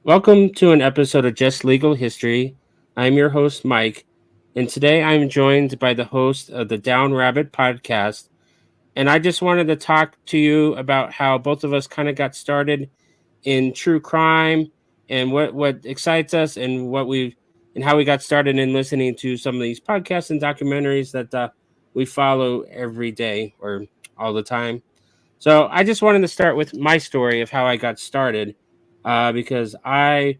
Welcome to an episode of Just Legal History. I'm your host, Mike, and today I'm joined by the host of the Down Rabbit podcast. And I just wanted to talk to you about how both of us kind of got started in true crime and what excites us and how we got started in listening to some of these podcasts and documentaries that we follow every day or all the time. So I just wanted to start with my story of how I got started because I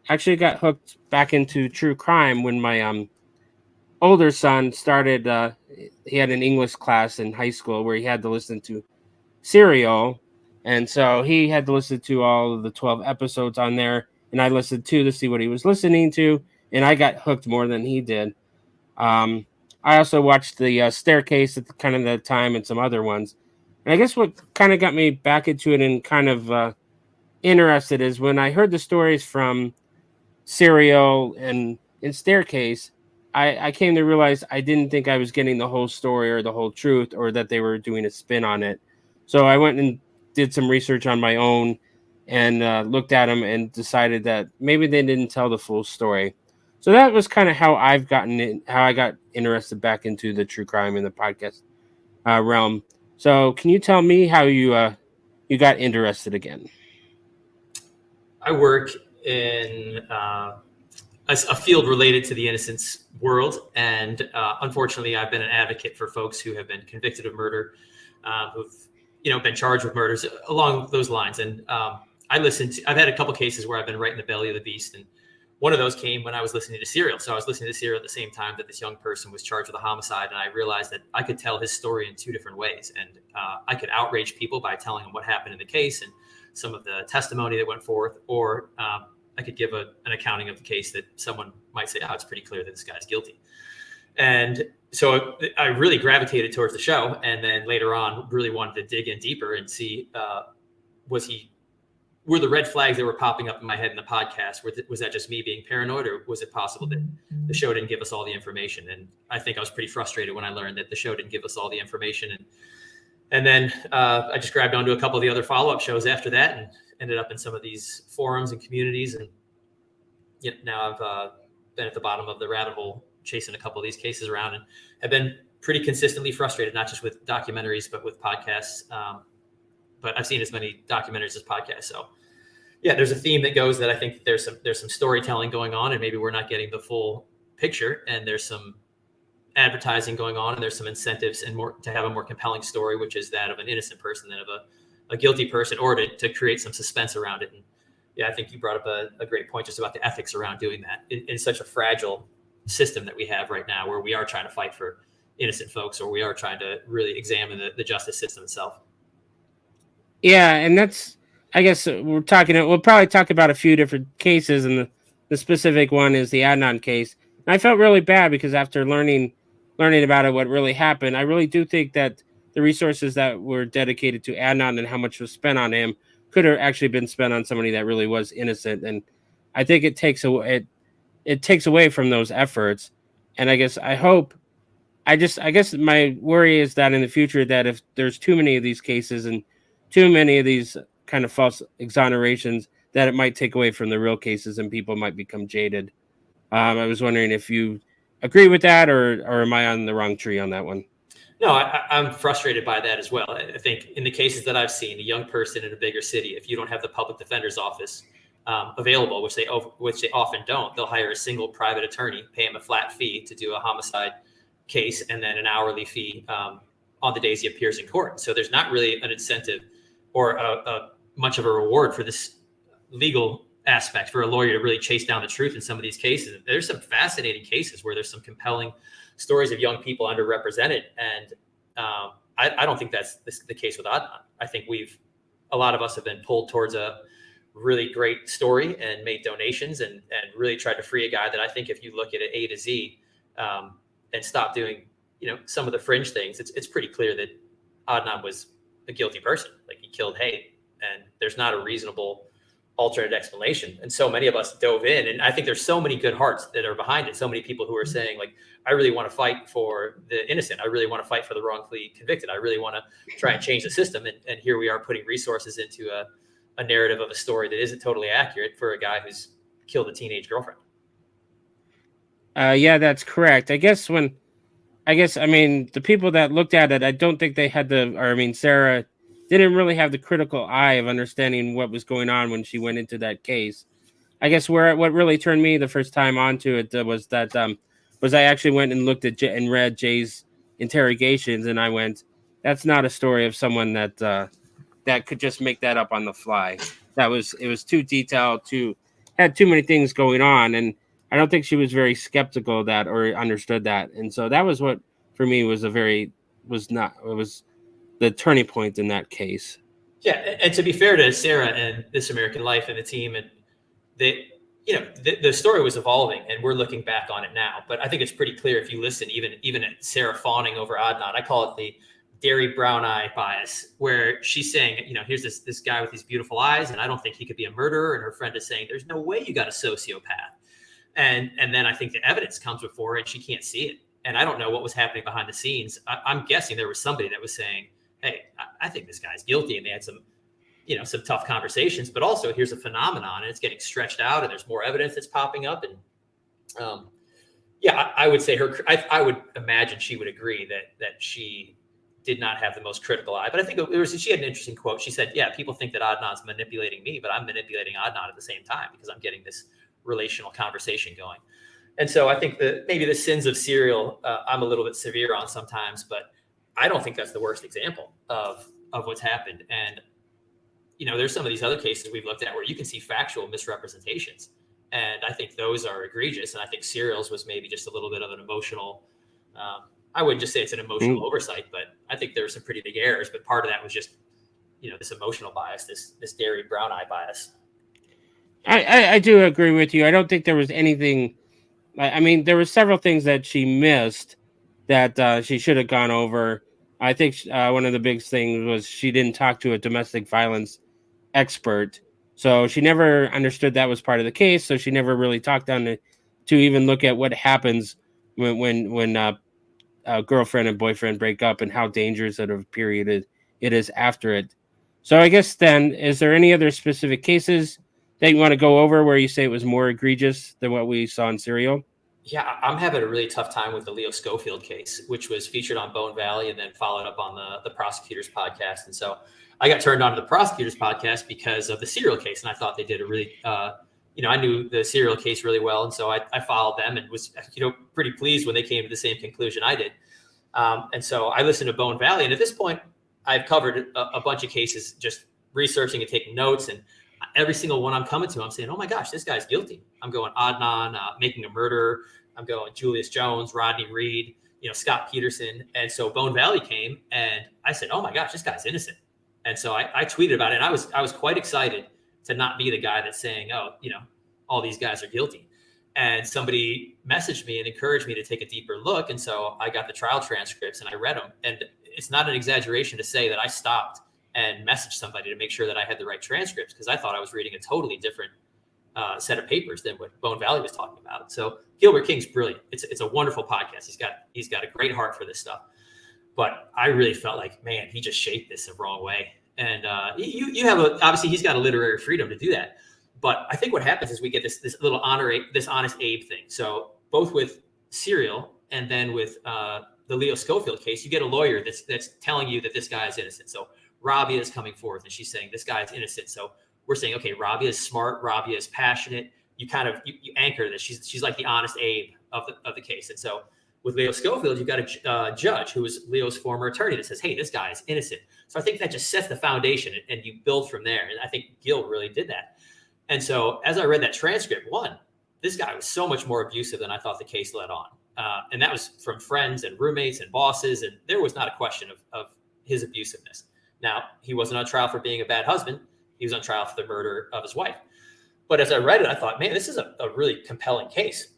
actually got hooked back into true crime when my older son started. He had an English class in high school where he had to listen to Serial, and so he had to listen to all of the 12 episodes on there, and I listened too to see what he was listening to, and I got hooked more than he did. Um, I also watched the Staircase at the kind of the time and some other ones. And I guess what kind of got me back into it and kind of interested is when I heard the stories from Serial and Staircase, I came to realize I didn't think I was getting the whole story or the whole truth or that they were doing a spin on it. So I went and did some research on my own and looked at them and decided that maybe they didn't tell the full story. So that was kind of how how I got interested back into the true crime in the podcast realm. So can you tell me how you got interested again? I work in a field related to the innocence world, and unfortunately, I've been an advocate for folks who have been convicted of murder, who've been charged with murders along those lines. And I've had a couple cases where I've been right in the belly of the beast, and one of those came when I was listening to Serial. So I was listening to Serial at the same time that this young person was charged with a homicide, and I realized that I could tell his story in two different ways, and I could outrage people by telling them what happened in the case and some of the testimony that went forth, or I could give an accounting of the case that someone might say, it's pretty clear that this guy's guilty. And so I really gravitated towards the show. And then later on, really wanted to dig in deeper and see, were the red flags that were popping up in my head in the podcast, was that just me being paranoid, or was it possible that the show didn't give us all the information? And I think I was pretty frustrated when I learned that the show didn't give us all the information. And then I just grabbed onto a couple of the other follow-up shows after that and ended up in some of these forums and communities. And now I've been at the bottom of the rabbit hole chasing a couple of these cases around, and have been pretty consistently frustrated, not just with documentaries, but with podcasts. But I've seen as many documentaries as podcasts. So yeah, there's a theme that goes that I think there's some storytelling going on, and maybe we're not getting the full picture, and there's some advertising going on, and there's some incentives and more to have a more compelling story, which is that of an innocent person than of a guilty person, or to create some suspense around it. And yeah, I think you brought up a great point just about the ethics around doing that in such a fragile system that we have right now, where we are trying to fight for innocent folks, or we are trying to really examine the justice system itself. Yeah, and that's, I guess we'll probably talk about a few different cases, and the specific one is the Adnan case. And I felt really bad because after learning about it, what really happened, I really do think that the resources that were dedicated to Adnan and how much was spent on him could have actually been spent on somebody that really was innocent. And I think it takes away from those efforts. And I guess I guess my worry is that in the future, that if there's too many of these cases and too many of these kind of false exonerations, that it might take away from the real cases and people might become jaded. I was wondering if you agree with that, or am I on the wrong tree on that one? No, I'm frustrated by that as well. I think in the cases that I've seen, a young person in a bigger city, if you don't have the public defender's office available, which they often don't, they'll hire a single private attorney, pay him a flat fee to do a homicide case, and then an hourly fee on the days he appears in court. So there's not really an incentive or much of a reward for this legal aspect for a lawyer to really chase down the truth in some of these cases. There's some fascinating cases where there's some compelling stories of young people underrepresented. And I don't think that's the case with Adnan. I think a lot of us have been pulled towards a really great story and made donations and really tried to free a guy that I think if you look at it A to Z and stop doing, some of the fringe things, it's pretty clear that Adnan was a guilty person. Like, he killed Haight, and there's not a reasonable alternate explanation. And so many of us dove in, and I think there's so many good hearts that are behind it. So many people who are saying, like, I really want to fight for the innocent. I really want to fight for the wrongfully convicted. I really want to try and change the system. And here we are putting resources into a narrative of a story that isn't totally accurate for a guy who's killed a teenage girlfriend. Yeah, that's correct. I mean, the people that looked at it, I don't think they had Sarah didn't really have the critical eye of understanding what was going on when she went into that case. I guess what really turned me the first time onto it was I actually went and looked at and read Jay's interrogations, and I went, that's not a story of someone that could just make that up on the fly. It was too detailed, had too many things going on, and I don't think she was very skeptical of that or understood that. And so that was what for me was it was the turning point in that case. Yeah, and to be fair to Sarah and This American Life and the team, and the story was evolving, and we're looking back on it now. But I think it's pretty clear if you listen, even at Sarah fawning over Adnan, I call it the dairy brown eye bias, where she's saying, here's this guy with these beautiful eyes, and I don't think he could be a murderer. And her friend is saying, there's no way you got a sociopath. And then I think the evidence comes before her and she can't see it. And I don't know what was happening behind the scenes. I'm guessing there was somebody that was saying, hey, I think this guy's guilty. And they had some tough conversations, but also here's a phenomenon and it's getting stretched out and there's more evidence that's popping up. And I would say I would imagine she would agree that she did not have the most critical eye. But I think she had an interesting quote. She said, yeah, people think that Adnan's manipulating me, but I'm manipulating Adnan at the same time because I'm getting this relational conversation going. And so I think that maybe the sins of serial, I'm a little bit severe on sometimes, but I don't think that's the worst example of what's happened. And, there's some of these other cases we've looked at where you can see factual misrepresentations. And I think those are egregious. And I think serials was maybe just a little bit of an emotional, I wouldn't just say it's an emotional oversight, but I think there were some pretty big errors. But part of that was just, this emotional bias, this dairy brown eye bias. I do agree with you. I don't think there was anything. I mean, there were several things that she missed that she should have gone over. I think one of the big things was she didn't talk to a domestic violence expert, so she never understood that was part of the case. So she never really talked down to even look at what happens when a girlfriend and boyfriend break up and how dangerous of a period it is after it. So I guess then, is there any other specific cases that you want to go over where you say it was more egregious than what we saw in Serial? Yeah, I'm having a really tough time with the Leo Schofield case, which was featured on Bone Valley and then followed up on the prosecutor's podcast. And so I got turned on to the prosecutor's podcast because of the Serial case. And I thought they did a really, I knew the Serial case really well. And so I followed them and was, pretty pleased when they came to the same conclusion I did. And so I listened to Bone Valley. And at this point, I've covered a bunch of cases, just researching and taking notes. And every single one I'm coming to, I'm saying, oh my gosh, this guy's guilty. I'm going Adnan, making a murderer. I'm going Julius Jones, Rodney Reed, Scott Peterson. And so Bone Valley came and I said, oh my gosh, this guy's innocent. And so I tweeted about it. And I was quite excited to not be the guy that's saying, oh, all these guys are guilty. And somebody messaged me and encouraged me to take a deeper look. And so I got the trial transcripts and I read them. And it's not an exaggeration to say that I stopped and messaged somebody to make sure that I had the right transcripts, because I thought I was reading a totally different set of papers than what Bone Valley was talking about. So Gilbert King's brilliant. It's a wonderful podcast. He's got a great heart for this stuff. But I really felt like, man, he just shaped this the wrong way. And you have obviously he's got a literary freedom to do that. But I think what happens is we get this little this Honest Abe thing. So both with Serial and then with the Leo Schofield case, you get a lawyer that's telling you that this guy is innocent. So Rabia is coming forth and she's saying this guy is innocent. So we're saying, okay, Rabia is smart, Rabia is passionate. You kind of you anchor this. She's like the Honest Abe of the case. And so with Leo Schofield, you've got a judge who is Leo's former attorney that says, hey, this guy is innocent. So I think that just sets the foundation and you build from there. And I think Gil really did that. And so as I read that transcript, this guy was so much more abusive than I thought the case led on. And that was from friends and roommates and bosses. And there was not a question of his abusiveness. Now, he wasn't on trial for being a bad husband. He was on trial for the murder of his wife. But as I read it, I thought, man, this is a really compelling case.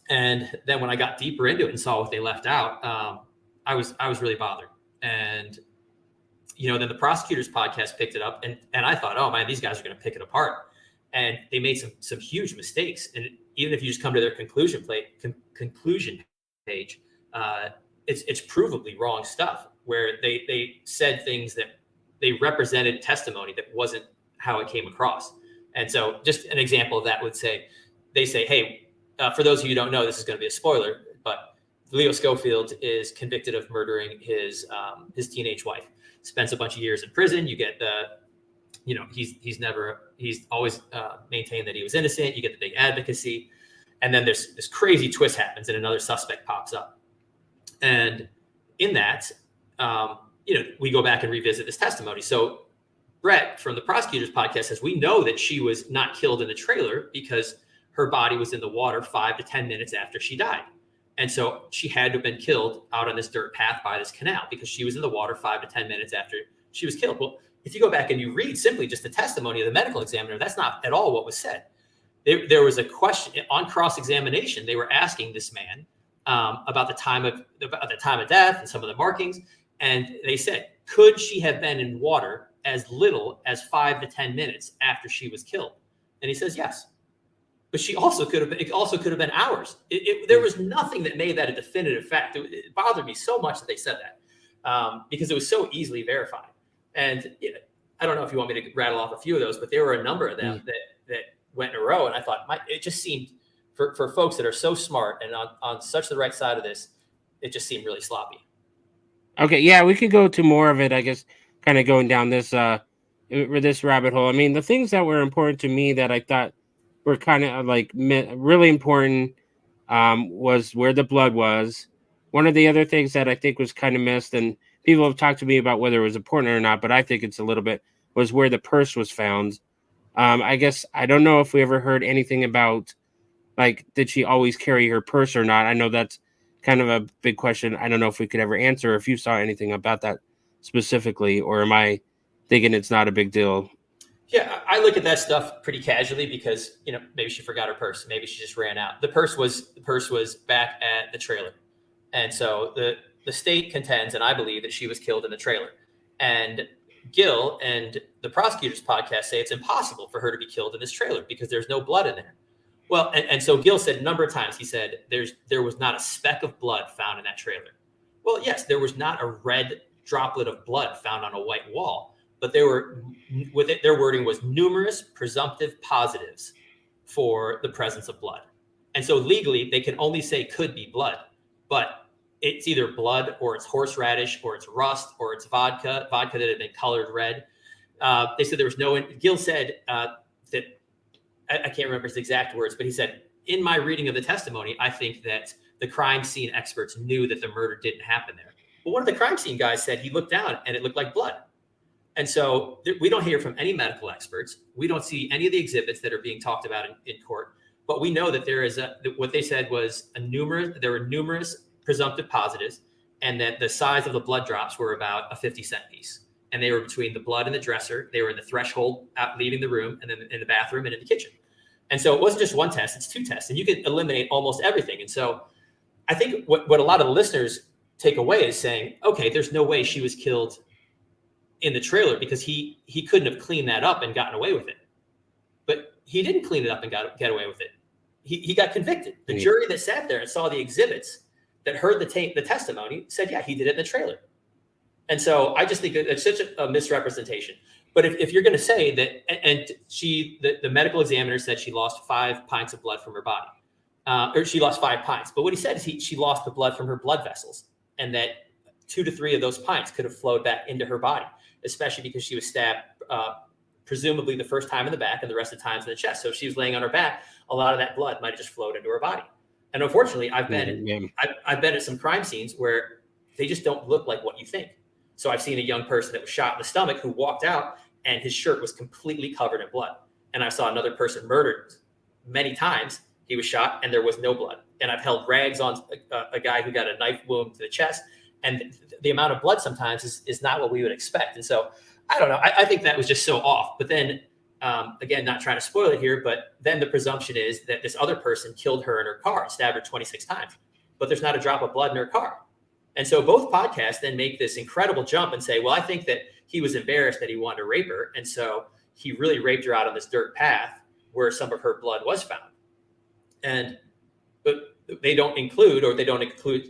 And then when I got deeper into it and saw what they left out, I was really bothered. And, then the prosecutor's podcast picked it up. And I thought, oh, man, these guys are going to pick it apart. And they made some huge mistakes. And even if you just come to their conclusion page, it's provably wrong stuff, where they said things that they represented testimony that wasn't how it came across. And so just an example of that would say, they say, hey, for those of you who don't know, this is going to be a spoiler, but Leo Schofield is convicted of murdering his teenage wife. Spends a bunch of years in prison. You get he's always maintained that he was innocent. You get the big advocacy. And then this crazy twist happens and another suspect pops up. And in that, we go back and revisit this testimony. So Brett from the prosecutor's podcast says, we know that she was not killed in the trailer because her body was in the water 5 to 10 minutes after she died. And so she had to have been killed out on this dirt path by this canal because she was in the water 5 to 10 minutes after she was killed. Well, if you go back and you read simply just the testimony of the medical examiner, that's not at all what was said. There was a question on cross-examination. They were asking this man about the time of death and some of the markings. And they said, could she have been in water as little as 5 to 10 minutes after she was killed? And he says, yes. But it also could have been hours. There was nothing that made that a definitive fact. It bothered me so much that they said that because it was so easily verified. And I don't know if you want me to rattle off a few of those, but there were a number of them that went in a row. And I thought it just seemed for folks that are so smart and on such the right side of this, it just seemed really sloppy. Okay, yeah, we could go to more of it, I guess, kind of going down this rabbit hole. I mean, the things that were important to me that I thought were kind of like really important was where the blood was. One of the other things that I think was kind of missed, and people have talked to me about whether it was important or not, but I think it's a little bit, was where the purse was found. I guess I don't know if we ever heard anything about, like, did she always carry her purse or not? I know that's kind of a big question. I don't know if we could ever answer if you saw anything about that specifically, or am I thinking it's not a big deal? Yeah, I look at that stuff pretty casually because, maybe she forgot her purse. Maybe she just ran out. The purse was back at the trailer. And so the state contends, and I believe, that she was killed in the trailer. And Gil and the prosecutor's podcast say it's impossible for her to be killed in this trailer because there's no blood in there. Well, and so Gil said a number of times, he said, there was not a speck of blood found in that trailer. Well, yes, there was not a red droplet of blood found on a white wall. But their wording was numerous presumptive positives for the presence of blood. And so legally, they can only say could be blood, but it's either blood or it's horseradish or it's rust or it's vodka that had been colored red. They said there was Gil said that, I can't remember his exact words, but he said, in my reading of the testimony, I think that the crime scene experts knew that the murder didn't happen there. But one of the crime scene guys said he looked down and it looked like blood. And so we don't hear from any medical experts. We don't see any of the exhibits that are being talked about in court. But we know that what they said was there were numerous presumptive positives, and that the size of the blood drops were about a 50-cent piece. And they were between the blood and the dresser. They were in the threshold out leaving the room, and then in the bathroom and in the kitchen. And so it wasn't just one test, it's 2 tests. And you can eliminate almost everything. And so I think what a lot of the listeners take away is saying, okay, there's no way she was killed in the trailer because he couldn't have cleaned that up and gotten away with it. But he didn't clean it up and get away with it. He got convicted. The jury that sat there and saw the exhibits that heard the testimony said, yeah, he did it in the trailer. And so I just think it's such a misrepresentation. But if you're going to say that, and the medical examiner said she lost 5 pints of blood from her body, or she lost 5 pints. But what he said is she lost the blood from her blood vessels, and that 2 to 3 of those pints could have flowed back into her body, especially because she was stabbed, presumably the first time in the back and the rest of the times in the chest. So if she was laying on her back, a lot of that blood might have just flowed into her body. And unfortunately, I've been at some crime scenes where they just don't look like what you think. So I've seen a young person that was shot in the stomach who walked out and his shirt was completely covered in blood. And I saw another person murdered many times. He was shot and there was no blood. And I've held rags on a guy who got a knife wound to the chest. And the amount of blood sometimes is not what we would expect. And so I don't know. I think that was just so off. But then, again, not trying to spoil it here, but then the presumption is that this other person killed her in her car, stabbed her 26 times. But there's not a drop of blood in her car. And so both podcasts then make this incredible jump and say, well, I think that he was embarrassed that he wanted to rape her. And so he really raped her out on this dirt path where some of her blood was found. But they don't include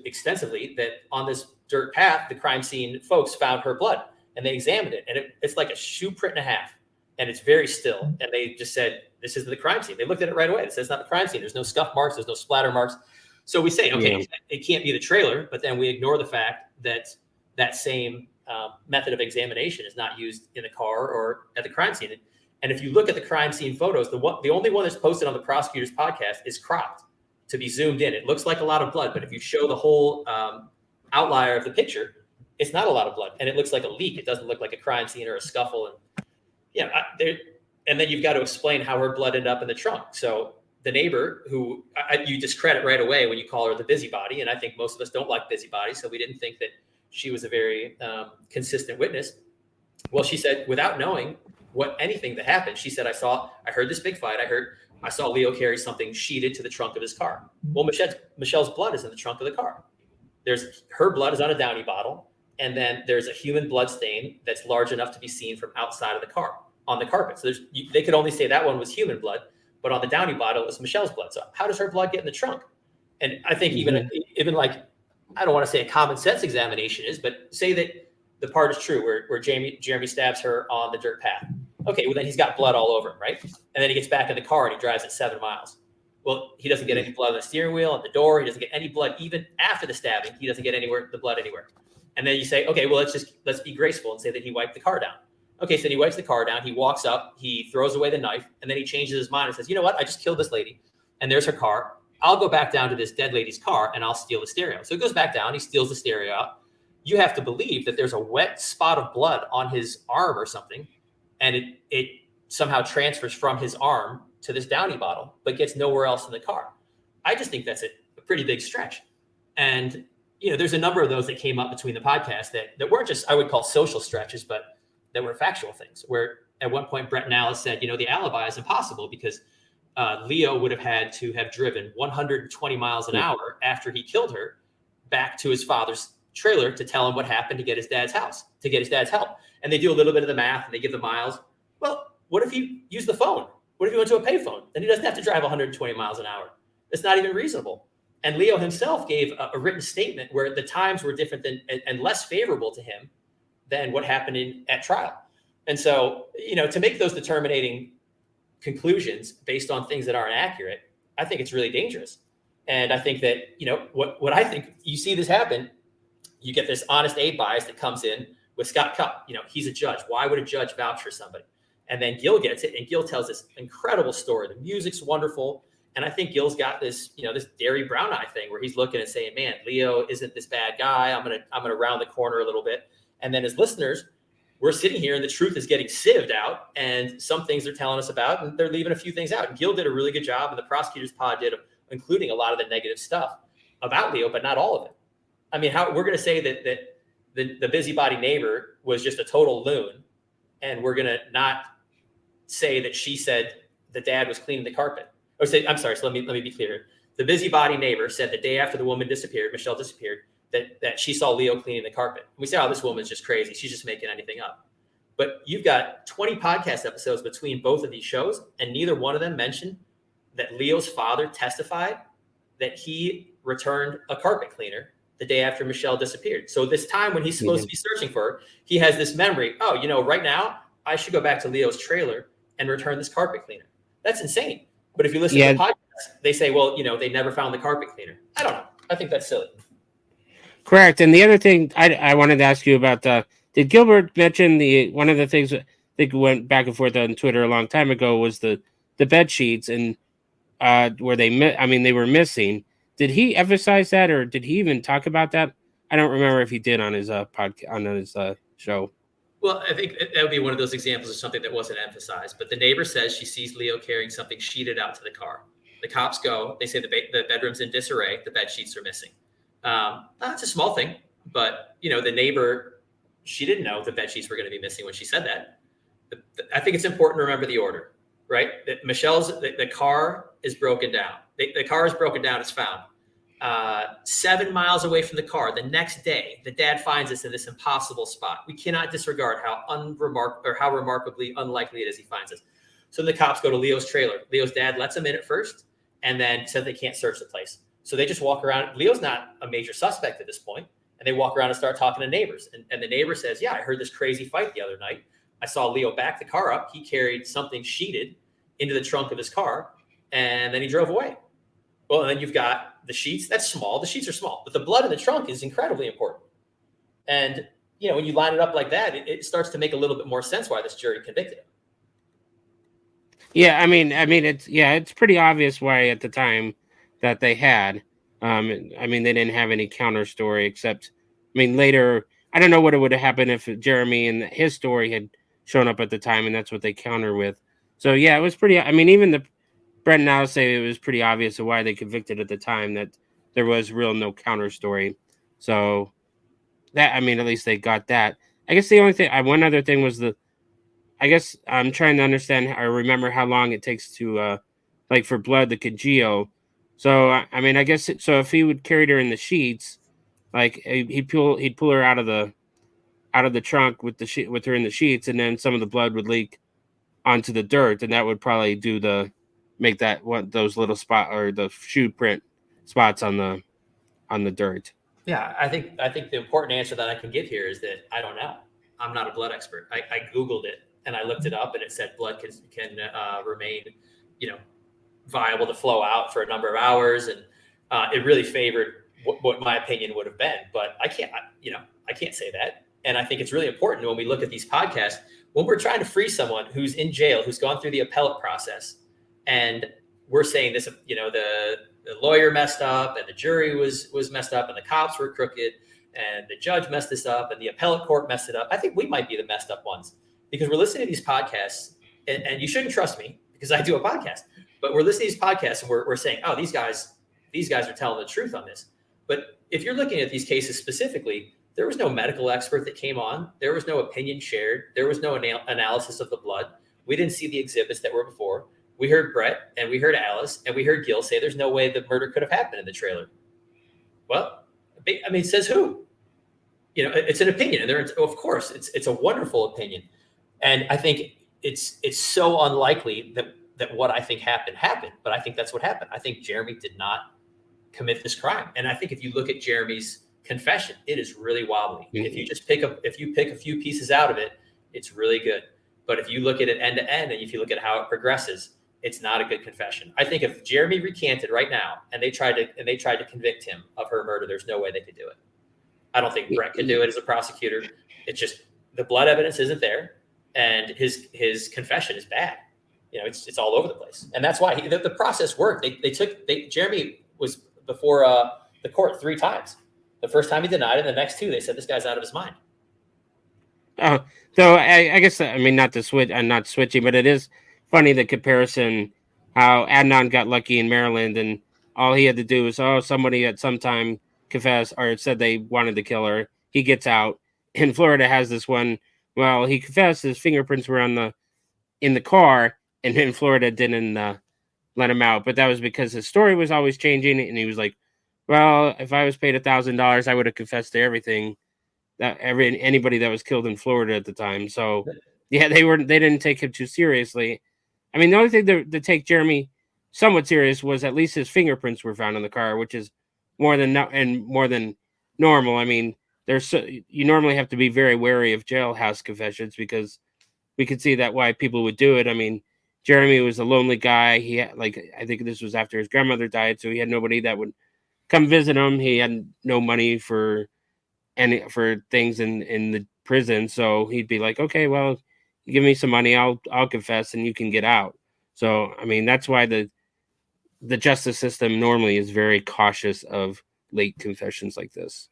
extensively that on this dirt path, the crime scene folks found her blood and they examined it. And it's like a shoe print and a half. and it's very still. And they just said, this isn't the crime scene. They looked at it right away. It says it's not the crime scene. There's no scuff marks. There's no splatter marks. So we say, okay, it can't be the trailer, but then we ignore the fact that that same method of examination is not used in the car or at the crime scene. And if you look at the crime scene photos, the only one that's posted on the prosecutor's podcast is cropped to be zoomed in. It looks like a lot of blood, but if you show the whole outlier of the picture, it's not a lot of blood, and it looks like a leak. It doesn't look like a crime scene or a scuffle. And and then you've got to explain how her blood ended up in the trunk. So the neighbor, who you discredit right away when you call her the busybody, and I think most of us don't like busybodies, so we didn't think that she was a very consistent witness. Well, she said, without knowing anything that happened, she said, I heard this big fight. I saw Leo carry something sheeted to the trunk of his car. Well, Michelle's blood is in the trunk of the car. Her blood is on a Downy bottle, and then there's a human blood stain that's large enough to be seen from outside of the car on the carpet. So they could only say that one was human blood, but on the Downy bottle, it was Michelle's blood. So how does her blood get in the trunk? And I think even like, I don't want to say a common sense examination is, but say that the part is true where Jeremy stabs her on the dirt path. Okay, well then he's got blood all over him, right? And then he gets back in the car and he drives it 7 miles. Well, he doesn't get any blood on the steering wheel, on the door. He doesn't get any blood even after the stabbing. He doesn't get the blood anywhere. And then you say, okay, well, let's be graceful and say that he wiped the car down. Okay, so then he wipes the car down. He walks up, he throws away the knife, and then he changes his mind and says, you know what? I just killed this lady, and there's her car. I'll go back down to this dead lady's car, and I'll steal the stereo. So he goes back down. He steals the stereo out. You have to believe that there's a wet spot of blood on his arm or something, and it somehow transfers from his arm to this Downy bottle, but gets nowhere else in the car. I just think that's a pretty big stretch. And, there's a number of those that came up between the podcasts that weren't just, I would call social stretches, but that were factual things, where at one point Brett and Alice said, the alibi is impossible because Leo would have had to have driven 120 miles an hour after he killed her back to his father's trailer to tell him what happened to get his dad's house, to get his dad's help. And they do a little bit of the math and they give the miles. Well, what if he used the phone? What if he went to a payphone? Then he doesn't have to drive 120 miles an hour. It's not even reasonable. And Leo himself gave a written statement where the times were different and less favorable to him than what happened at trial. And so, to make those determining conclusions based on things that aren't accurate, I think it's really dangerous. And I think that, what I think you see this happen, you get this honest Abe bias that comes in with Scott Cupp. He's a judge. Why would a judge vouch for somebody? And then Gil gets it, and Gil tells this incredible story. The music's wonderful. And I think Gil's got this, this Derry Brown eye thing where he's looking and saying, man, Leo isn't this bad guy. I'm gonna round the corner a little bit. And then as listeners, we're sitting here and the truth is getting sieved out, and some things they're telling us about, and they're leaving a few things out. And Gil did a really good job, and the prosecutor's pod did, including a lot of the negative stuff about Leo, but not all of it. I mean, how we're going to say that the busybody neighbor was just a total loon, and we're going to not say that she said the dad was cleaning the carpet. Or say, I'm sorry. So let me be clear. The busybody neighbor said the day after the woman disappeared, Michelle disappeared, that she saw Leo cleaning the carpet. And we say, oh, this woman's just crazy. She's just making anything up. But you've got 20 podcast episodes between both of these shows, and neither one of them mentioned that Leo's father testified that he returned a carpet cleaner the day after Michelle disappeared. So this time when he's supposed to be searching for her, he has this memory. Oh, right now I should go back to Leo's trailer and return this carpet cleaner. That's insane. But if you listen to the podcast, they say, well, they never found the carpet cleaner. I don't know. I think that's silly. Correct. And the other thing I wanted to ask you about, did Gilbert mention one of the things that they went back and forth on Twitter a long time ago was the bed sheets and where they were missing. Did he emphasize that, or did he even talk about that? I don't remember if he did on his podcast on his show. Well, I think that would be one of those examples of something that wasn't emphasized. But the neighbor says she sees Leo carrying something sheeted out to the car. The cops go. They say the bedroom's in disarray. The bed sheets are missing. That's a small thing, but the neighbor, she didn't know the bed sheets were going to be missing when she said that. I think it's important to remember the order, right? That the car is broken down. The car is broken down. It's found 7 miles away from the car. The next day, the dad finds us in this impossible spot. We cannot disregard how remarkably unlikely it is he finds us. So the cops go to Leo's trailer. Leo's dad lets them in at first, and then says they can't search the place. So they just walk around. Leo's not a major suspect at this point, and they walk around and start talking to neighbors. And the neighbor says, yeah, I heard this crazy fight the other night. I saw Leo back the car up. He carried something sheeted into the trunk of his car, and then he drove away. Well, and then you've got the sheets. That's small. The sheets are small, but the blood in the trunk is incredibly important. And, when you line it up like that, it starts to make a little bit more sense why this jury convicted him. Yeah, it's pretty obvious why at the time that they had. They didn't have any counter story except, later, I don't know what it would have happened if Jeremy and his story had shown up at the time, and that's what they counter with. So yeah, it was pretty. Even the Brett and Al say it was pretty obvious of why they convicted at the time, that there was real no counter story. So that, at least they got that. I guess the only thing, one other thing was I guess I'm trying to understand or remember how long it takes to, for blood to congeal. So, I guess, so if he would carry her in the sheets, like he'd pull her out of the trunk with with her in the sheets, and then some of the blood would leak onto the dirt, and that would probably make that those little spot or the shoe print spots on the dirt. Yeah, I think the important answer that I can give here is that I don't know. I'm not a blood expert. I Googled it and I looked it up, and it said blood can remain, viable to flow out for a number of hours, and it really favored what my opinion would have been. But I can't say that. And I think it's really important when we look at these podcasts, when we're trying to free someone who's in jail, who's gone through the appellate process, and we're saying this, the lawyer messed up, and the jury was messed up, and the cops were crooked, and the judge messed this up, and the appellate court messed it up. I think we might be the messed up ones, because we're listening to these podcasts, and you shouldn't trust me because I do a podcast, but we're listening to these podcasts and we're saying, oh, these guys are telling the truth on this. But if you're looking at these cases specifically, there was no medical expert that came on. There was no opinion shared. There was no analysis of the blood. We didn't see the exhibits that were before. We heard Brett and we heard Alice and we heard Gil say there's no way the murder could have happened in the trailer. Well, says who? It's an opinion, and of course it's a wonderful opinion, and I think it's so unlikely that what I think happened, but I think that's what happened. I think Jeremy did not commit this crime, and I think if you look at Jeremy's confession, it is really wobbly. Mm-hmm. If you pick a few pieces out of it, it's really good. But if you look at it end to end, and if you look at how it progresses, it's not a good confession. I think if Jeremy recanted right now and they tried to convict him of her murder, there's no way they could do it. I don't think Brett could do it as a prosecutor. It's just the blood evidence isn't there, and his confession is bad. It's all over the place, and that's why the process worked. Jeremy was before the court 3 times. The first time he denied it, the next 2 they said this guy's out of his mind. Oh, so I guess not to switch. I'm not switching, but it is funny the comparison how Adnan got lucky in Maryland, and all he had to do was somebody at some time confessed or said they wanted to kill her. He gets out. In Florida has this one. Well, he confessed his fingerprints were in the car, and in Florida didn't let him out. But that was because his story was always changing, and he was like, "Well, if I was paid $1,000, I would have confessed to everything." Anybody that was killed in Florida at the time. So yeah, they didn't take him too seriously. The only thing to take Jeremy somewhat serious was at least his fingerprints were found in the car, which is more than normal. You normally have to be very wary of jailhouse confessions because we could see that why people would do it. Jeremy was a lonely guy. He had, I think this was after his grandmother died, so he had nobody that would come visit him. He had no money for things in the prison, so he'd be like, okay, well, you give me some money, I'll confess and you can get out. So that's why the justice system normally is very cautious of late confessions like this.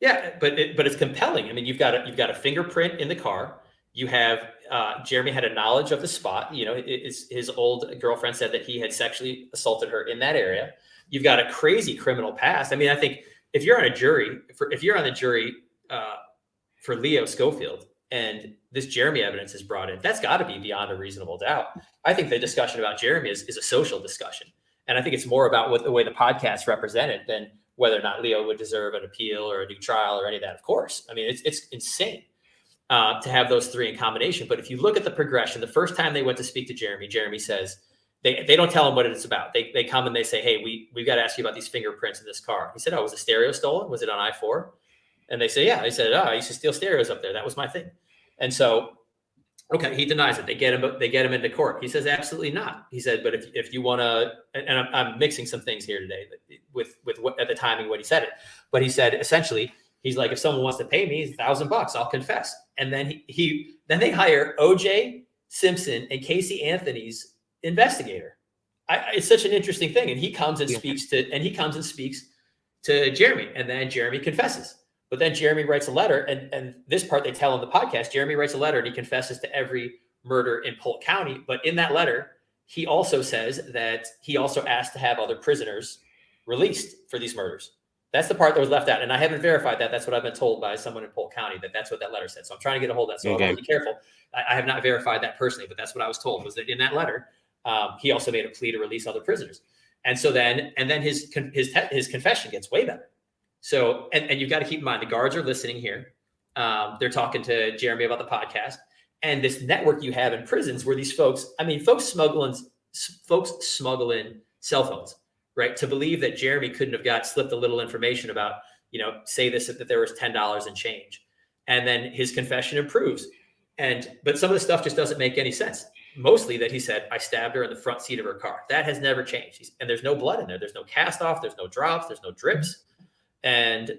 Yeah, but it's compelling. You've got a fingerprint in the car. You have Jeremy had a knowledge of the spot. His old girlfriend said that he had sexually assaulted her in that area. You've got a crazy criminal past. I think if you're on the jury for Leo Schofield and this Jeremy evidence is brought in, that's got to be beyond a reasonable doubt. I think the discussion about Jeremy is a social discussion. And I think it's more about the way the podcast represented than whether or not Leo would deserve an appeal or a new trial or any of that. Of course. It's insane to have those 3 in combination. But if you look at the progression, the first time they went to speak to Jeremy says, they don't tell him what it's about. They come and they say, hey, we've got to ask you about these fingerprints in this car. He said, oh, was the stereo stolen? Was it on I-4? And they say, yeah. They said, oh, I used to steal stereos up there. That was my thing. And so Okay, he denies it. They get him into court. He says absolutely not. He said, but if you want to, and I'm mixing some things here today with what at the timing when he said it, but he said essentially he's like, if someone wants to pay me $1,000, I'll confess. And then then they hire O.J. Simpson and Casey Anthony's investigator. It's such an interesting thing, and he comes and speaks to Jeremy, and then Jeremy confesses. But then Jeremy writes a letter, and this part they tell in the podcast. Jeremy writes a letter and he confesses to every murder in Polk County. But in that letter, he also says that he also asked to have other prisoners released for these murders. That's the part that was left out. And I haven't verified that. That's what I've been told by someone in Polk County, that's what that letter said. So I'm trying to get a hold of that. So I'll be careful. I have not verified that personally, but that's what I was told, was that in that letter, he also made a plea to release other prisoners. And so then his confession gets way better. So, and you've got to keep in mind, the guards are listening here. They're talking to Jeremy about the podcast, and this network you have in prisons where these folks smuggle in cell phones, right? To believe that Jeremy couldn't have slipped a little information about, say that there was $10 in change. And then his confession improves. But some of the stuff just doesn't make any sense. Mostly that he said, I stabbed her in the front seat of her car. That has never changed. And there's no blood in there. There's no cast off. There's no drops. There's no drips. And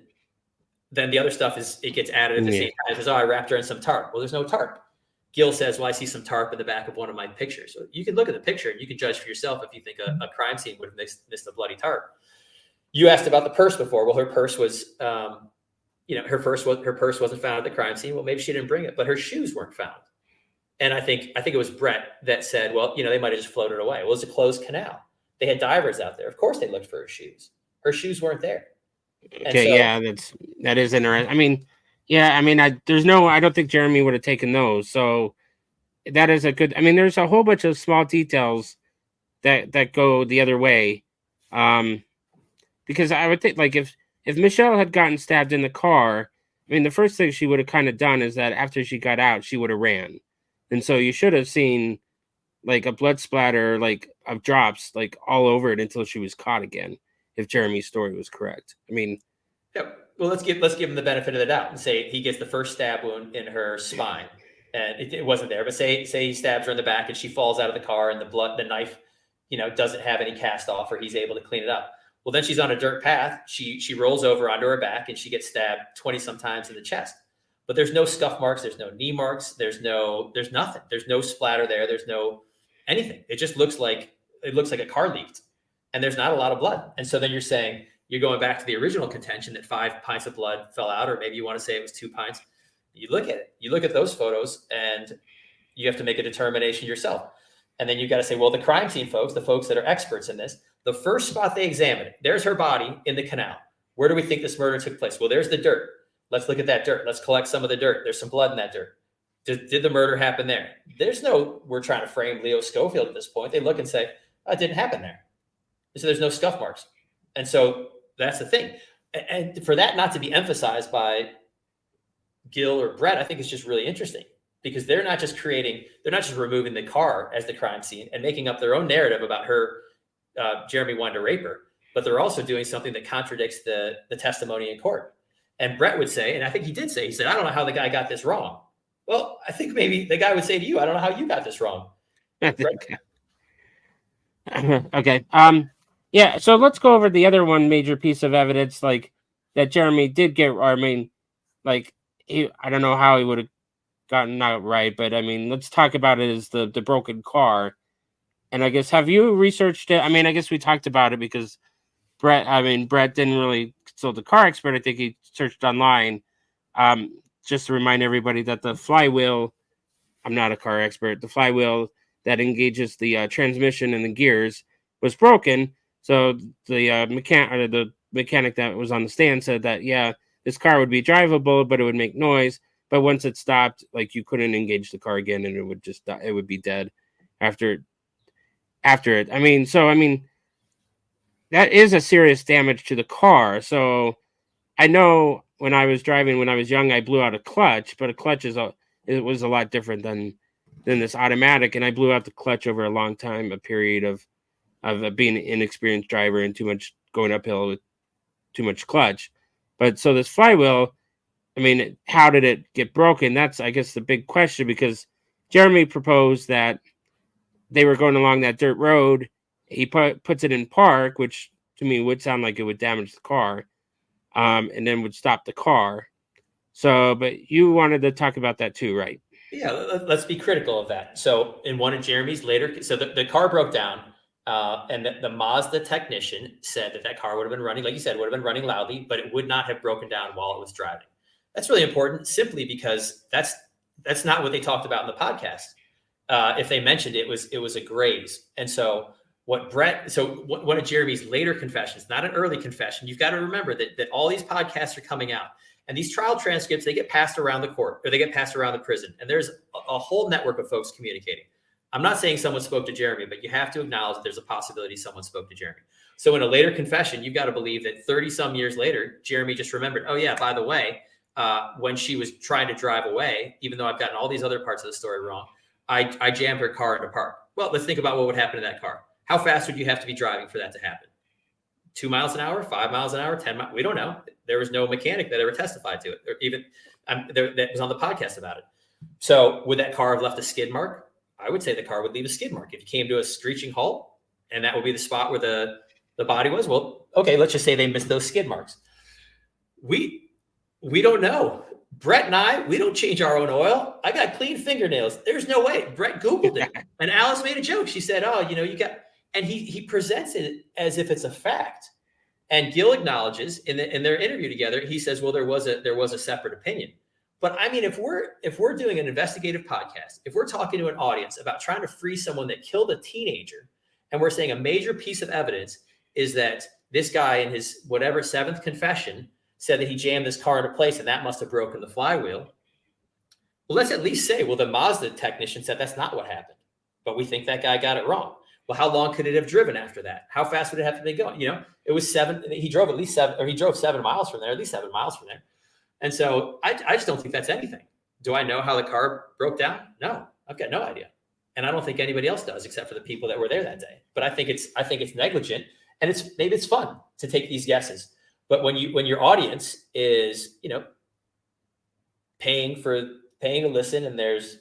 then the other stuff it gets added at the same time. It says, I wrapped her in some tarp. Well, there's no tarp. Gil says, well, I see some tarp in the back of one of my pictures. So you can look at the picture and you can judge for yourself if you think a crime scene would have missed a bloody tarp. You asked about the purse before. Well, her purse was, her purse wasn't found at the crime scene. Well, maybe she didn't bring it, but her shoes weren't found. And I think it was Brett that said, well, they might have just floated away. Well, it's a closed canal. They had divers out there. Of course they looked for her shoes. Her shoes weren't there. Okay, that is interesting. I don't think Jeremy would have taken those. So that is a good. There's a whole bunch of small details that go the other way. Because I would think, like, if Michelle had gotten stabbed in the car, the first thing she would have kind of done is that after she got out, she would have ran, and so you should have seen like a blood splatter, like of drops, like all over it until she was caught again. If Jeremy's story was correct. Yeah. Well, let's give him the benefit of the doubt and say he gets the first stab wound in her spine, and it wasn't there. But say he stabs her in the back and she falls out of the car, and the knife, doesn't have any cast off, or he's able to clean it up. Well, then she's on a dirt path. She rolls over onto her back and she gets stabbed 20 some times in the chest. But there's no scuff marks. There's no knee marks. There's nothing. There's no splatter there. There's no anything. It just looks like a car leaked. And there's not a lot of blood. And so then you're going back to the original contention that 5 pints of blood fell out, or maybe you want to say it was 2 pints. You look at it, you look at those photos, and you have to make a determination yourself. And then you've got to say, well, the crime scene folks, the folks that are experts in this, the first spot they examined, there's her body in the canal. Where do we think this murder took place? Well, there's the dirt. Let's look at that dirt. Let's collect some of the dirt. There's some blood in that dirt. Did the murder happen there? We're trying to frame Leo Schofield at this point. They look and say, oh, it didn't happen there. So there's no scuff marks. And so that's the thing. And for that not to be emphasized by Gil or Brett, I think it's just really interesting, because they're not just removing the car as the crime scene and making up their own narrative about her, Jeremy wanted to rape her, but they're also doing something that contradicts the testimony in court. And Brett would say, and I think he did say, he said, I don't know how the guy got this wrong. Well, I think maybe the guy would say to you, I don't know how you got this wrong. Okay. Yeah, so let's go over the other one major piece of evidence, like that Jeremy did get. I don't know how he would have gotten out right, but let's talk about it as the broken car. And I guess, have you researched it? I guess we talked about it because Brett didn't really consult the car expert. I think he searched online. Just to remind everybody that the flywheel, I'm not a car expert, the flywheel that engages the transmission and the gears was broken. So the mechanic that was on the stand said that, yeah, this car would be drivable, but it would make noise. But once it stopped, like, you couldn't engage the car again, and it would just die. It would be dead after it. That is a serious damage to the car. So I know when I was driving when I was young, I blew out a clutch, but a clutch it was a lot different than this automatic, and I blew out the clutch over a long time, a period of being an inexperienced driver and going uphill with too much clutch. But so this flywheel, how did it get broken? That's, I guess, the big question, because Jeremy proposed that they were going along that dirt road. He puts it in park, which to me would sound like it would damage the car, and then would stop the car. So, but you wanted to talk about that too, right? Yeah, let's be critical of that. So in one of Jeremy's later, so the car broke down, and the Mazda technician said that car would have been running, like you said, would have been running loudly, but it would not have broken down while it was driving. That's really important, simply because that's not what they talked about in the podcast. If they mentioned it was a graze. And so one of Jeremy's later confessions, not an early confession, you've got to remember that all these podcasts are coming out. And these trial transcripts, they get passed around the court, or they get passed around the prison. And there's a whole network of folks communicating. I'm not saying someone spoke to Jeremy, but you have to acknowledge that there's a possibility someone spoke to Jeremy. So in a later confession, you've got to believe that 30 some years later, Jeremy just remembered, oh yeah, by the way, when she was trying to drive away, even though I've gotten all these other parts of the story wrong, I jammed her car into park. Well, let's think about what would happen to that car. How fast would you have to be driving for that to happen? 2 miles an hour, 5 miles an hour, 10 miles. We don't know. There was no mechanic that ever testified to it, or even that was on the podcast about it. So would that car have left a skid mark? I would say the car would leave a skid mark. If you came to a screeching halt and that would be the spot where the body was, well, okay, let's just say they missed those skid marks. We don't know. Brett and I, we don't change our own oil. I got clean fingernails. There's no way. Brett Googled it. And Alice made a joke. She said, oh, you got, and he presents it as if it's a fact. And Gil acknowledges in their interview together, he says, well, there was a separate opinion. But I mean, if we're doing an investigative podcast, if we're talking to an audience about trying to free someone that killed a teenager, and we're saying a major piece of evidence is that this guy in his whatever seventh confession said that he jammed this car into place and that must have broken the flywheel. Well, let's at least say, well, the Mazda technician said that's not what happened, but we think that guy got it wrong. Well, how long could it have driven after that? How fast would it have to be going? It was 7. He drove at least 7, or he drove 7 miles from there, at least 7 miles from there. And so I just don't think that's anything. Do I know how the car broke down? No, I've got no idea. And I don't think anybody else does, except for the people that were there that day. But I think it's negligent, and maybe it's fun to take these guesses. But when your audience is, paying to listen, and there's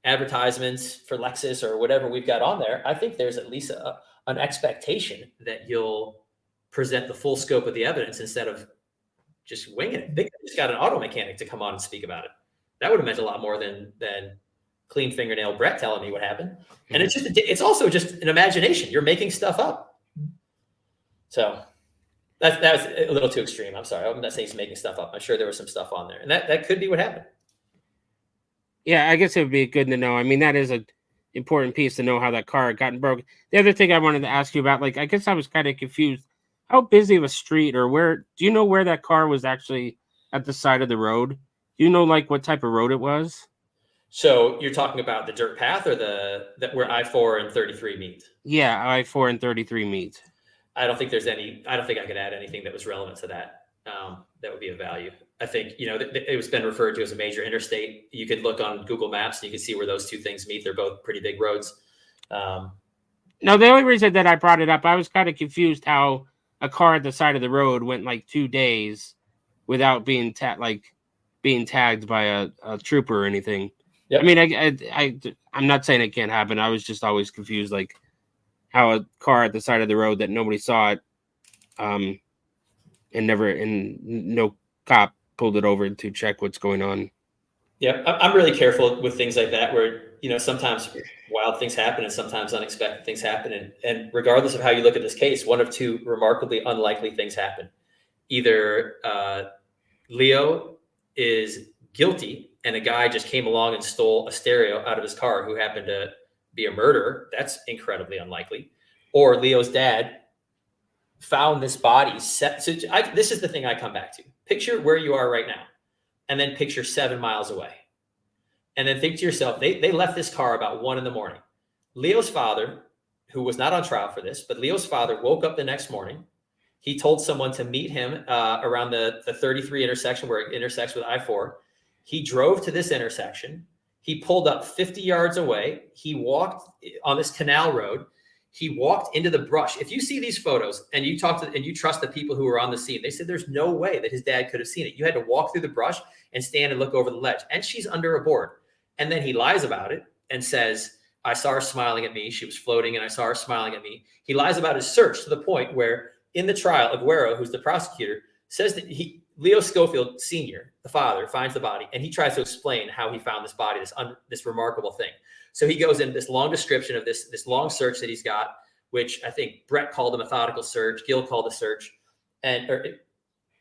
advertisements for Lexus or whatever we've got on there, I think there's at least an expectation that you'll present the full scope of the evidence instead of just winging it. They just got an auto mechanic to come on and speak about it. That would have meant a lot more than clean fingernail Brett telling me what happened. And it's also just an imagination. You're making stuff up. So that was a little too extreme. I'm sorry. I'm not saying he's making stuff up. I'm sure there was some stuff on there, and that could be what happened. Yeah, I guess it would be good to know. I mean, that is an important piece to know how that car had gotten broken. The other thing I wanted to ask you about, I guess I was kind of confused. How busy of a street, or do you know where that car was actually at the side of the road? Do you know what type of road it was? So you're talking about the dirt path, or where I-4 and 33 meet? Yeah, I-4 and 33 meet. I don't think I could add anything that was relevant to that. That would be of value. I think, it was been referred to as a major interstate. You could look on Google Maps and you can see where those two things meet. They're both pretty big roads. No, the only reason that I brought it up, I was kind of confused how a car at the side of the road went 2 days without being tagged by a trooper or anything. Yep. I mean, I'm not saying it can't happen. I was just always confused, how a car at the side of the road that nobody saw it, and no cop pulled it over to check what's going on. Yeah, I'm really careful with things like that, where sometimes wild things happen and sometimes unexpected things happen, and regardless of how you look at this case, one of two remarkably unlikely things happen. Either Leo is guilty and a guy just came along and stole a stereo out of his car who happened to be a murderer. That's incredibly unlikely. Or Leo's dad found this body set. So this is the thing I come back to. Picture where you are right now, and then picture 7 miles away. And then think to yourself, they left this car about 1 a.m. Leo's father, who was not on trial for this, but Leo's father woke up the next morning. He told someone to meet him around the 33 intersection where it intersects with I-4. He drove to this intersection. He pulled up 50 yards away. He walked on this canal road. He walked into the brush. If you see these photos and you trust the people who were on the scene, they said there's no way that his dad could have seen it. You had to walk through the brush and stand and look over the ledge. And she's under a board. And then he lies about it. and says, I saw her smiling at me. She was floating and I saw her smiling at me. He lies about his search to the point where in the trial, Aguero, who's the prosecutor, says that Leo Schofield Sr., the father, finds the body and he tries to explain how he found this body, this remarkable thing. So he goes into this long description of this long search that he's got, which I think Brett called a methodical search, Gil called a search, or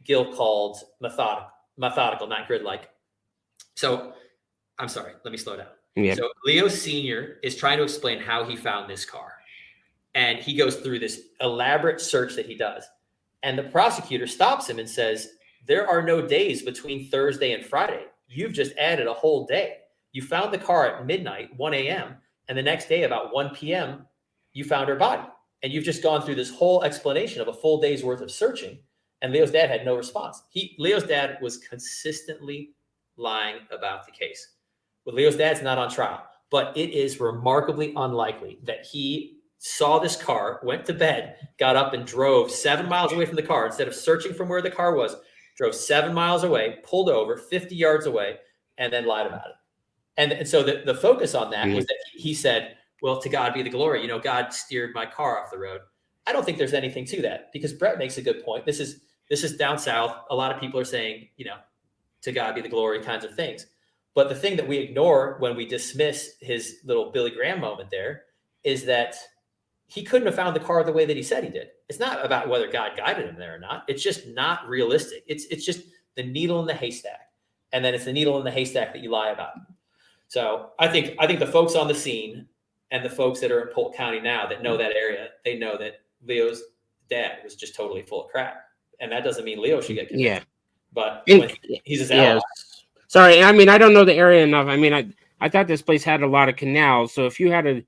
Gil called methodical, not grid-like. So I'm sorry, let me slow down. Yeah. So Leo Sr. is trying to explain how he found this car. And he goes through this elaborate search that he does. And the prosecutor stops him and says, there are no days between Thursday and Friday. You've just added a whole day. You found the car at midnight, 1 a.m., and the next day about 1 p.m., you found her body. And you've just gone through this whole explanation of a full day's worth of searching. And Leo's dad had no response. Leo's dad was consistently lying about the case. Well, Leo's dad's not on trial, but it is remarkably unlikely that he saw this car, went to bed, got up and drove 7 miles away from the car. Instead of searching from where the car was, drove 7 miles away, pulled over 50 yards away, and then lied about it. And so the focus on that was that he said, well, to God be the glory. God steered my car off the road. I don't think there's anything to that because Brett makes a good point. This is down south. A lot of people are saying, to God be the glory kinds of things. But the thing that we ignore when we dismiss his little Billy Graham moment there is that he couldn't have found the car the way that he said he did. It's not about whether God guided him there or not. It's just not realistic. It's just the needle in the haystack. And then it's the needle in the haystack that you lie about. So I think the folks on the scene and the folks that are in Polk County now that know that area, they know that Leo's dad was just totally full of crap. And that doesn't mean Leo should get convicted. Yeah. But he's his ally. Sorry, I mean, I don't know the area enough. I mean, I thought this place had a lot of canals. So if you had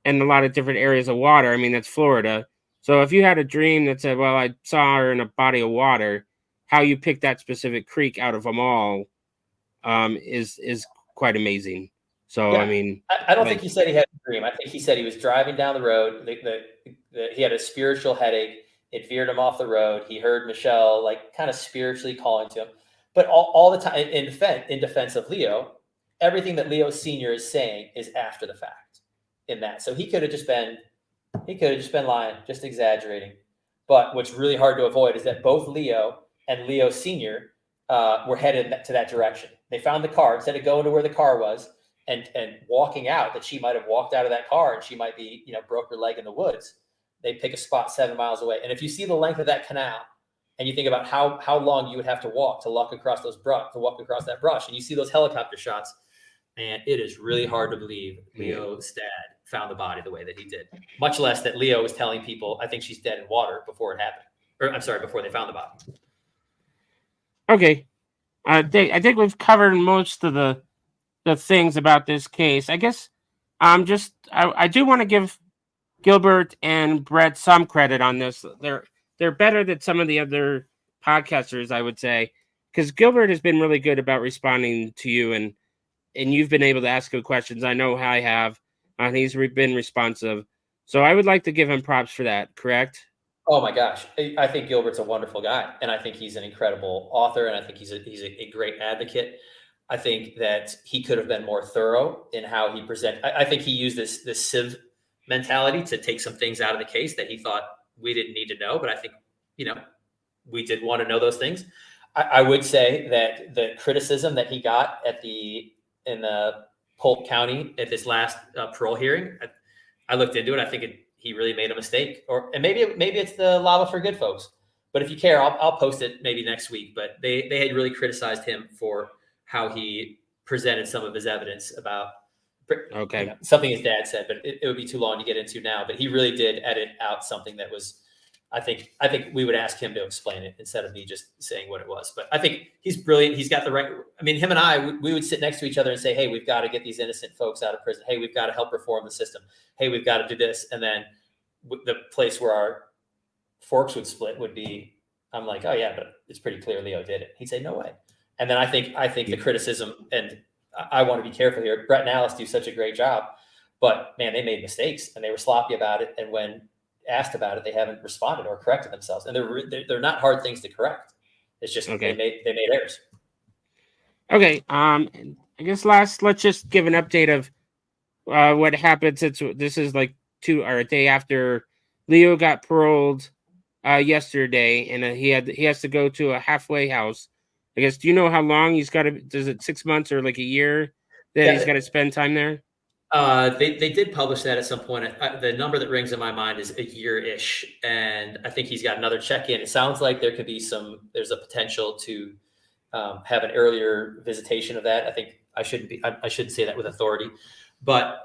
and a lot of different areas of water, I mean, that's Florida. So if you had a dream that said, well, I saw her in a body of water, how you pick that specific creek out of them all is quite amazing. So, yeah. I mean, I don't think he said he had a dream. I think he said he was driving down the road. He had a spiritual headache. It veered him off the road. He heard Michelle kind of spiritually calling to him. But all the time, in defense of Leo, everything that Leo Sr. is saying is after the fact in that. So he could have just been lying, just exaggerating. But what's really hard to avoid is that both Leo and Leo Sr. Were headed to that direction. They found the car. Instead of going to where the car was and walking out, that she might have walked out of that car and she might be, broke her leg in the woods. They pick a spot 7 miles away. And if you see the length of that canal, and you think about how long you would have to walk to walk across that brush, and you see those helicopter shots, man, it is really hard to believe Leo's dad found the body the way that he did. Much less that Leo was telling people, I think she's dead in water before it happened. Or I'm sorry, before they found the body. Okay. I think we've covered most of the things about this case. I guess I do want to give Gilbert and Brett some credit on this. They're better than some of the other podcasters, I would say, because Gilbert has been really good about responding to you, and you've been able to ask good questions. I know I have, and he's been responsive. So I would like to give him props for that. Correct? Oh my gosh, I think Gilbert's a wonderful guy, and I think he's an incredible author, and I think he's a great advocate. I think that he could have been more thorough in how he presented. I think he used this civ mentality to take some things out of the case that he thought we didn't need to know, but I think, we did want to know those things. I would say that the criticism that he got in the Polk County at this last parole hearing, I looked into it. I think he really made a mistake, and maybe it's the Lava for Good folks. But if you care, I'll post it maybe next week. But they had really criticized him for how he presented some of his evidence about something his dad said, but it would be too long to get into now. But he really did edit out something that was, I think we would ask him to explain it instead of me just saying what it was. But I think he's brilliant. He's got the right. I mean, him and I, we would sit next to each other and say, hey, we've got to get these innocent folks out of prison. Hey, we've got to help reform the system. Hey, we've got to do this. And then the place where our forks would split would be, I'm like, oh yeah, but it's pretty clear Leo did it. He'd say, no way. And then I think the criticism, and I want to be careful here. Brett and Alice do such a great job, but man, they made mistakes and they were sloppy about it. And when asked about it, they haven't responded or corrected themselves. And they're not hard things to correct. It's just they made errors. Okay. I guess let's just give an update of what happened since this is like two or a day after Leo got paroled yesterday, and he has to go to a halfway house. I guess. Do you know how long he's got to? Does it 6 months or like a year that he's Yeah, got to spend time there? they did publish that at some point. The number that rings in my mind is a year ish, and I think he's got another check in. It sounds like there could be there's a potential to have an earlier visitation of that. I think I shouldn't say that with authority, but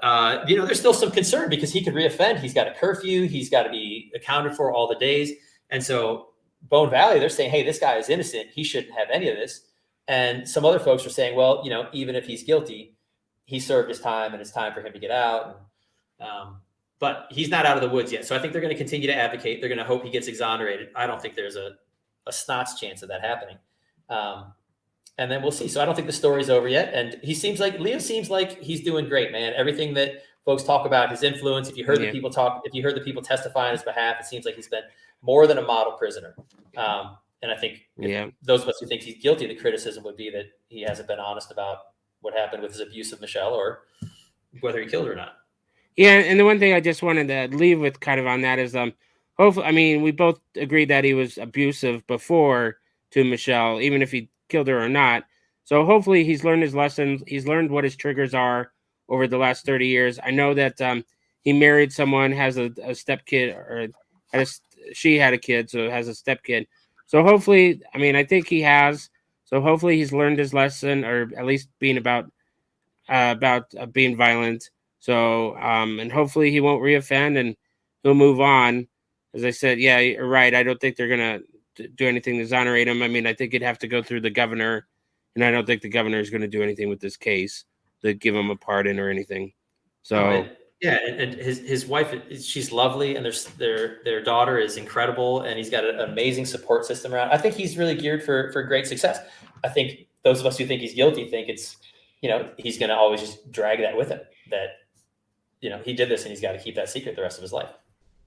there's still some concern because he could reoffend. He's got a curfew. He's got to be accounted for all the days, and so Bone Valley, they're saying, hey, this guy is innocent. He shouldn't have any of this. And some other folks are saying, well, even if he's guilty, he served his time and it's time for him to get out. But he's not out of the woods yet. So I think they're going to continue to advocate. They're going to hope he gets exonerated. I don't think there's a snot's chance of that happening. And then we'll see. So I don't think the story's over yet. And Leo seems like he's doing great, man. Everything that folks talk about, his influence, if you heard the people testify on his behalf, it seems like he's been more than a model prisoner. And I think those of us who think he's guilty, the criticism would be that he hasn't been honest about what happened with his abuse of Michelle or whether he killed her or not. Yeah, and the one thing I just wanted to leave with kind of on that is hopefully, I mean, we both agreed that he was abusive before to Michelle, even if he killed her or not. So hopefully he's learned his lessons. He's learned what his triggers are over the last 30 years. I know that he married someone, has a stepkid, or she had a kid, so has a stepkid. So hopefully, I mean, I think he has. So hopefully he's learned his lesson, or at least being about being violent. So and hopefully he won't reoffend and he'll move on. As I said, yeah, you're right. I don't think they're gonna do anything to exonerate him. I mean, I think it'd have to go through the governor, and I don't think the governor is going to do anything with this case to give him a pardon or anything. So. And his wife, she's lovely, and their daughter is incredible, and he's got an amazing support system around. I think he's really geared for great success. I think those of us who think he's guilty think it's, he's going to always just drag that with him, that, he did this and he's got to keep that secret the rest of his life.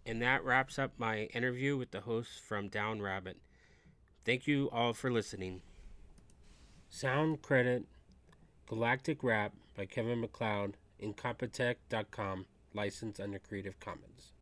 And that wraps up my interview with the hosts from Down Rabbit. Thank you all for listening. Sound credit Galactic Rap by Kevin MacLeod, Incompetech.com, licensed under Creative Commons.